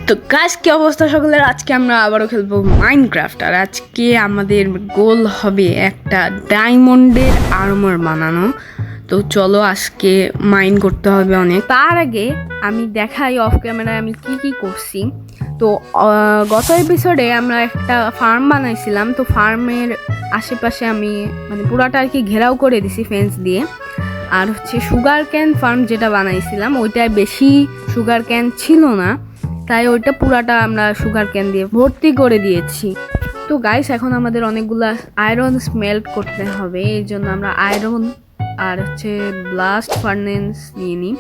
তো গাইস, কি অবস্থা সকলের? আজকে আমরা আবারও খেলবো মাইনক্রাফট। আর আজকে আমাদের গোল হবে একটা ডায়মন্ডের আর্মর বানানো। তো চলো আজকে মাইন করতে হবে অনেক। তার আগে আমি দেখাই অফ ক্যামেরায় আমি কি করছি। তো গত এপিসোডে আমরা একটা ফার্ম বানাইছিলাম। তো ফার্মের আশেপাশে আমি পুরাটা আর কি ঘেরাও করে দিছি ফেন্স দিয়ে। আর হচ্ছে সুগার ক্যান ফার্ম যেটা বানাইছিলাম ওইটায় বেশি সুগার ক্যান ছিল না, তাই ওইটা পুরাটা আমরা সুগার ক্যান দিয়ে ভর্তি করে দিয়েছি। তো গাইস, এখন আমাদের অনেকগুলা আয়রন স্মেল্ট করতে হবে। এই জন্য আমরা আয়রন আর হচ্ছে ব্লাস্ট ফার্নেস নিয়ে নিই।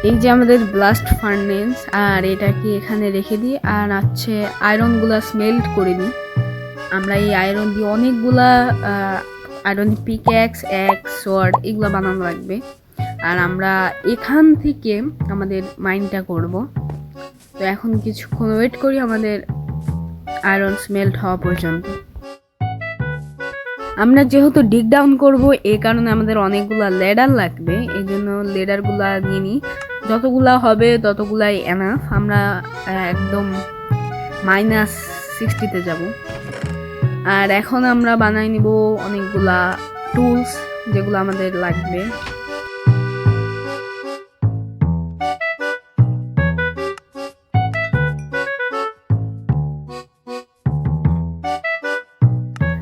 এই যে আমাদের ব্লাস্ট ফার্নেস, আর এটাকে এখানে রেখে দিই। আর হচ্ছে আয়রনগুলা স্মেল্ট করে নিই। আমরা এই আয়রন দিয়ে অনেকগুলা আয়রন পিক্যাক্স, অ্যাক্স, সোয়ার্ড এগুলো বানানো লাগবে। আর আমরা এখান থেকে আমাদের মাইনটা করব। তো এখন কিছুক্ষণ ওয়েট করি আমাদের আয়রন স্মেল্ট হওয়া পর্যন্ত। আমরা যেহেতু ডিগ ডাউন করব, এই কারণে আমাদের অনেকগুলা লেডার লাগবে। এই জন্য লেডারগুলা নিয়ে নিই। যতগুলা হবে ততগুলাই এনাফ। আমরা একদম -60-তে যাব। আর এখন আমরা বানাই নিব অনেকগুলা টুলস যেগুলো আমাদের লাগবে।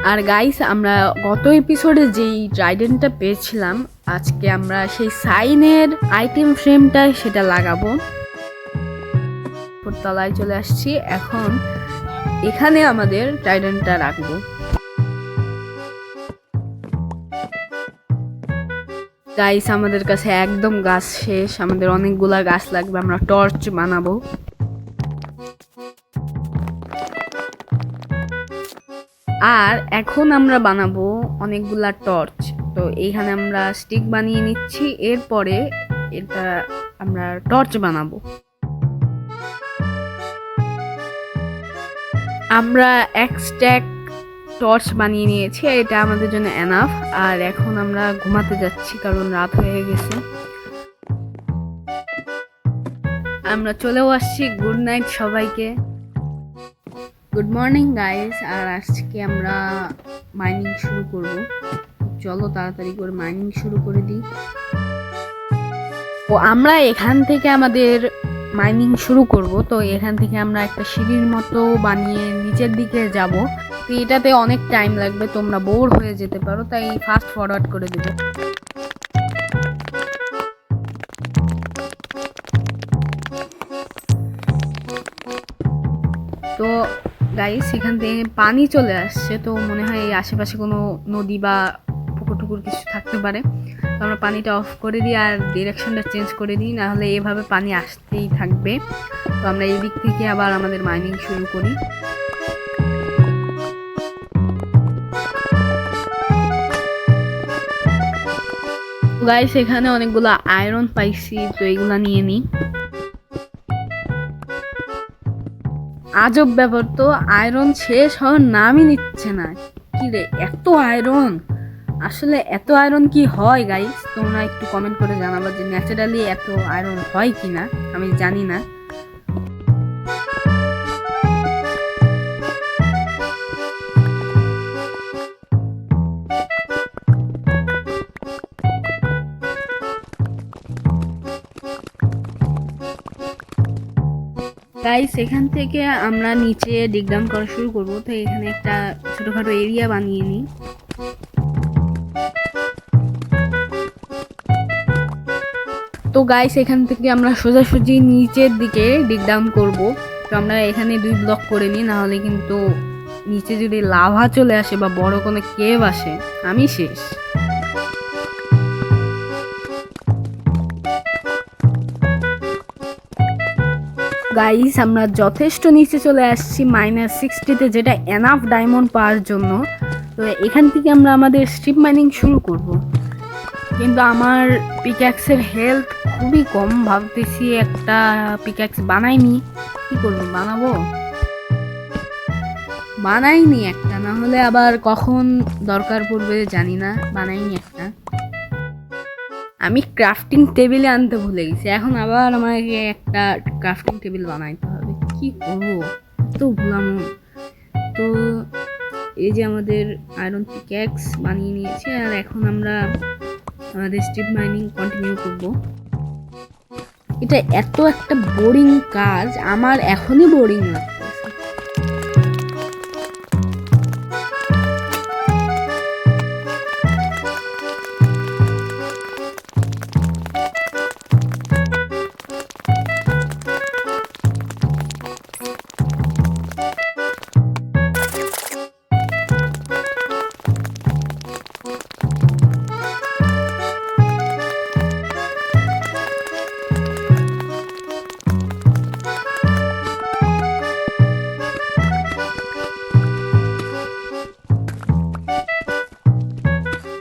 আর গাইস, আমরা গত এপিসোডে যেই ট্রাইডেন্টটা পেয়েছিলাম, আজকে আমরা সেই সাইনের আইটেম ফ্রেমটা সেটা লাগাবো। তলায় চলে আসছি। এখন এখানে আমাদের ট্রাইডেন্টটা রাখবো। গাইস, আমাদের কাছে একদম গাছ শেষ। আমাদের অনেকগুলা গাছ লাগবে। আমরা টর্চ বানাবো। আর এখন আমরা বানাবো অনেকগুলা টর্চ। তো এইখানে আমরা স্টিক বানিয়ে নিচ্ছি। এরপরে এটা আমরা টর্চ বানাবো। আমরা এক স্ট্যাক টর্চ বানিয়ে নিয়েছি। এটা আমাদের জন্য এনাফ। আর এখন আমরা ঘুমাতে যাচ্ছি কারণ রাত হয়ে গেছে। আমরা চলেও আসছি। গুড নাইট সবাইকে। Good morning guys. আর আজকে আমরা মাইনিং শুরু করব। চলো তাড়াতাড়ি করে মাইনিং শুরু করে দিই। তো আমরা এখান থেকে আমাদের মাইনিং শুরু করব। তো এখান থেকে আমরা একটা সিঁড়ির মতো বানিয়ে নিচের দিকে যাব। তো এটাতে অনেক টাইম লাগবে, তোমরা বোর হয়ে যেতে পারো, তাই ফাস্ট ফরওয়ার্ড করে দেব। তো গাইস, এখান থেকে পানি চলে আসছে। তো মনে হয় এই আশেপাশে কোনো নদী বা পুকুর টুকুর কিছু থাকতে পারে। তো আমরা পানিটা অফ করে দিই আর ডিরেকশনটা চেঞ্জ করে দিই, নাহলে এভাবে পানি আসতেই থাকবে। তো আমরা এই দিক থেকে আবার আমাদের মাইনিং শুরু করি। গাইস, এখানে অনেকগুলো আয়রন পাইছি। তো এইগুলা নিয়ে নিই। আজব ব্যাপার তো, আয়রন শেষ হওয়ার নামই নিচ্ছে না। কি রে, এত আয়রন! আসলে এত আয়রন কি হয় গাইস? তোমরা একটু কমেন্ট করে জানাবা যে ন্যাচারালি এত আয়রন হয় কিনা। আমি জানি না। গাইস, এখান থেকে আমরা নিচে ডিগ ডাউন করা শুরু করবো। তো এখানে একটা ছোটখাটো এরিয়া বানিয়ে নিই। তো গাইস, এখান থেকে আমরা সোজাসুজি নিচের দিকে ডিগ ডাউন করবো। তো আমরা এখানে 2 ব্লক করে নিই, নাহলে কিন্তু নিচে যদি লাভা চলে আসে বা বড় কোনো কেভ আসে, আমি শেষ। গাইস, আমরা যথেষ্ট নিচে চলে আসছি -60-তে, যেটা এনাফ ডায়মন্ড পাওয়ার জন্য। তো এখান থেকে আমরা আমাদের স্ট্রিপ মাইনিং শুরু করব। কিন্তু আমার পিক্যাক্সের হেলথ খুবই কম। ভাবতেছি একটা পিক্যাক্স বানাইনি। কি করবো, বানাইনি একটা, না হলে আবার কখন দরকার পড়বে জানি না। বানাইনি একটা। আমি ক্রাফটিং টেবিলে আনতে ভুলে গেছি, এখন আবার আমাকে একটা ক্রাফটিং টেবিল বানাইতে হবে। কি করবো, তো ভুলাম। তো এই যে আমাদের আয়রন পিক্যাক্স বানিয়ে নিয়েছি, আর এখন আমরা আমাদের স্ট্রিপ মাইনিং কন্টিনিউ করব। এটা এত একটা বোরিং কাজ, আমার এখনই বোরিং লাগতেছে।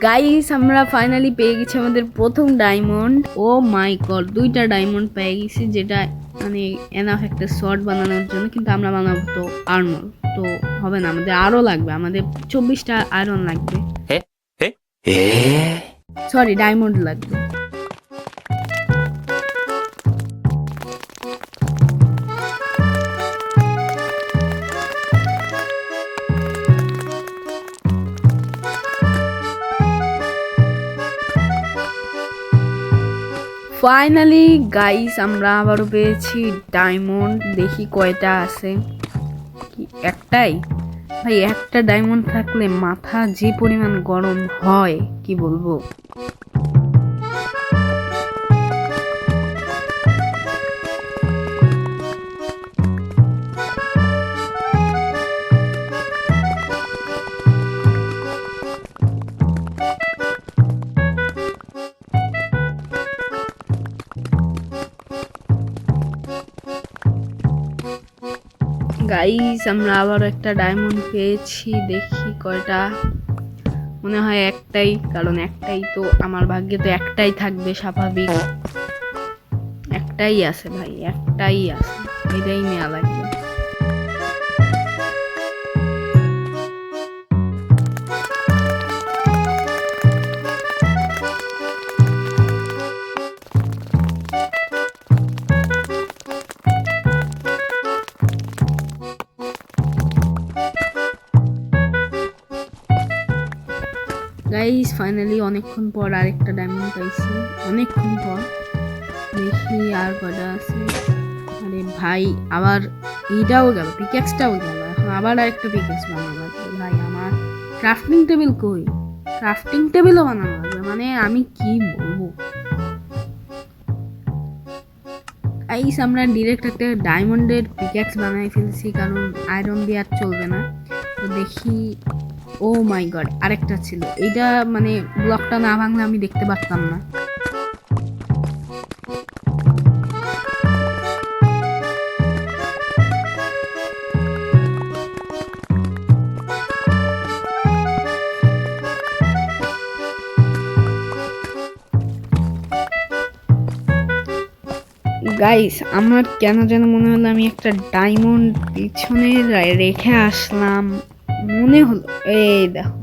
গাইস, আমরা ফাইনালি পেয়ে গেছি আমাদের প্রথম ডায়মন্ড। ও মাই গড, 2টা ডায়মন্ড পেয়ে গেছি, যেটা মানে এনাফ একটা শর্ট বানানোর জন্য। কিন্তু আমরা বানাবো তো আর্মর, তো হবে না, আমাদের আরো লাগবে, আমাদের 24টা আয়রন লাগবে, সরি ডায়মন্ড লাগবে। ফাইনালি গাইস, আমরা আবারও পেয়েছি ডায়মন্ড। দেখি কয়টা আছে। কি একটাই? ভাই, একটা ডায়মন্ড থাকলে মাথা যে পরিমাণ গরম হয় কি বলবো। গাইস, আমরা আবার একটা ডায়মন্ড পেয়েছি। দেখি কয়টা, মনে হয় একটাই, কারণ একটাই তো আমার ভাগ্যে, তো একটাই থাকবে স্বাভাবিক। একটাই আছে ভাই, একটাই আছে, এটাই নেওয়া লাগবে। গাইস, ফাইনালি অনেকক্ষণ পর আরেকটা ডায়মন্ড পাইছি, অনেকক্ষণ পর। দেখি আর কটা আছে। আরে ভাই, আবার এইটাও গেল, পিক্যাক্সটাও গেল। এখন আবার আরেকটা পিক্যাক্স বানানো লাগবে। ভাই, আমার ক্রাফটিং টেবিল কই? ক্রাফটিং টেবিলও বানানো লাগবে, মানে আমি কি বলবো। গাইস, আমরা ডিরেক্ট একটা ডায়মন্ডের পিক্যাক্স বানাই ফেলছি, কারণ আয়রন দিয়ে আর চলবে না। তো দেখি, ও মাই গড, আরেকটা ছিল। এইটা মানে ব্লকটা না ভাঙলে আমি দেখতে পারতাম না। গাইস, আমার কেন যেন মনে হলো আমি একটা ডায়মন্ড পিছনে রেখে আসলাম, মনে হলো। এই দেখো,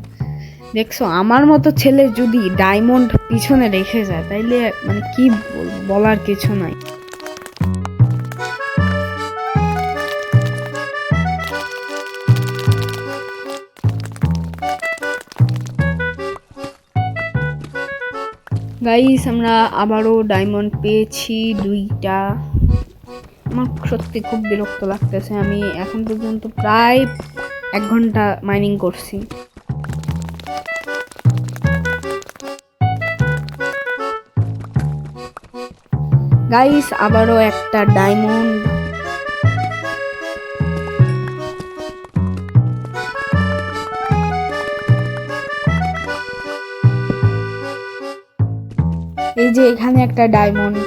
দেখছো, আমার মতো ছেলে যদি ডায়মন্ড পিছনে রেখে যায় তাইলে মানে কি বলবো, বলার কিছু নাই। গাইস, আমরা আবারও ডায়মন্ড পেয়েছি 2টা। আমার সত্যি খুব বিরক্ত লাগতেছে, আমি এখন পর্যন্ত প্রায় 1 ঘন্টা মাইনিং করছি। গাইস, আবারও একটা ডায়মন্ড। এই যে এখানে একটা ডায়মন্ড।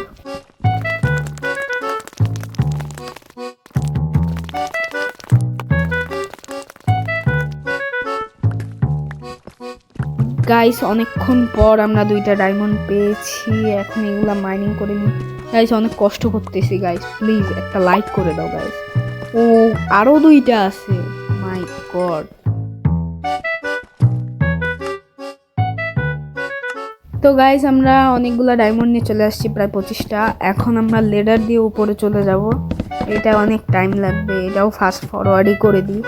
গাইস, অনেকক্ষণ পর আমরা 2টা ডায়মন্ড পেয়েছি। এখন এগুলা মাইনিং করে নিই। গাইস, অনেক কষ্ট করতেছি। গাইস, প্লিজ একটা লাইক করে দাও গাইস। ও, আরো 2টা আছে, মাই গড। তো গাইস আমরা অনেকগুলো ডায়মন্ড নিয়ে চলে আসছি, প্রায় 25টা। এখন আমরা লেডার দিয়ে উপরে চলে যাব, এটা অনেক টাইম লাগবে, এটাও ফাস্ট ফরওয়ার্ডই করে দিই।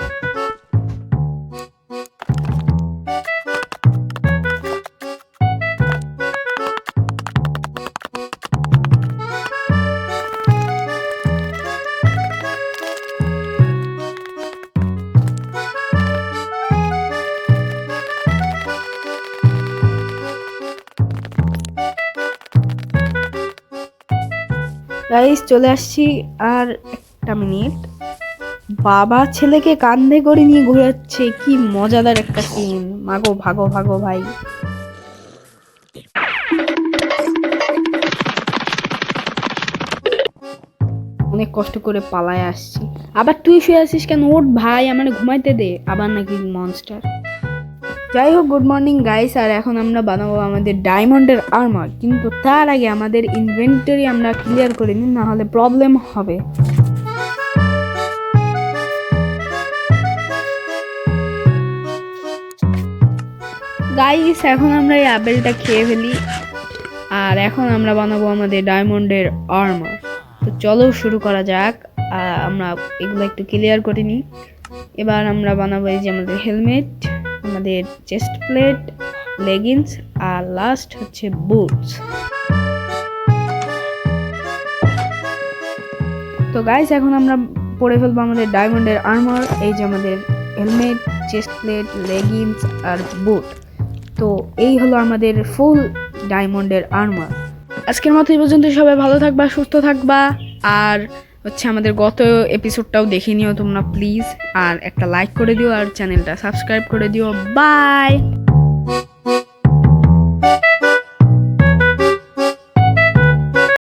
গাইস চলে আসছি, আর একটা মিনিট। বাবা ছেলেকে কাঁধে করে নিয়ে ঘোরাচ্ছে, কি মজাদার একটা সিন। মাগো ভাগো ভাগো ভাই। অনেক কষ্ট করে পালায় আসছি। আবার তুই শুয়ে আসিস কেন? ওঠ ভাই, আমার ঘুমাইতে দে। আবার নাকি মনস্টার। যাই হোক, গুড মর্নিং গাইস। আর এখন আমরা বানাবো আমাদের ডায়মন্ডের আর্মার, কিন্তু তার আগে আমাদের ইনভেন্টরি আমরা ক্লিয়ার করে নিই, না হলে প্রবলেম হবে। গাইস এখন আমরা এই আপেলটা খেয়ে ফেলি, আর এখন আমরা বানাবো আমাদের ডায়মন্ডের আর্মার। তো চলো শুরু করা যাক। আমরা এগুলো একটু ক্লিয়ার করে নিই। এবার আমরা বানাবো এই যে আমাদের হেলমেট, আমাদের চেস্ট প্লেট, লেগিংস, আর লাস্ট হচ্ছে বুটস। তো গাইস এখন আমরা পরে ফেলবো আমাদের ডায়মন্ডের আর্মার। এই যে আমাদের হেলমেট, চেস্ট প্লেট, লেগিংস আর বুট। তো এই হলো আমাদের ফুল ডায়মন্ডের আর্মার। আজকের মতো এই পর্যন্ত। সবাই ভালো থাকবা, সুস্থ থাকবা, আর হচ্ছে আমাদের গত এপিসোডটাও দেখে নিও তোমরা প্লিজ। আর একটা লাইক করে দিও, আর চ্যানেলটা সাবস্ক্রাইব করে দিও। বাই।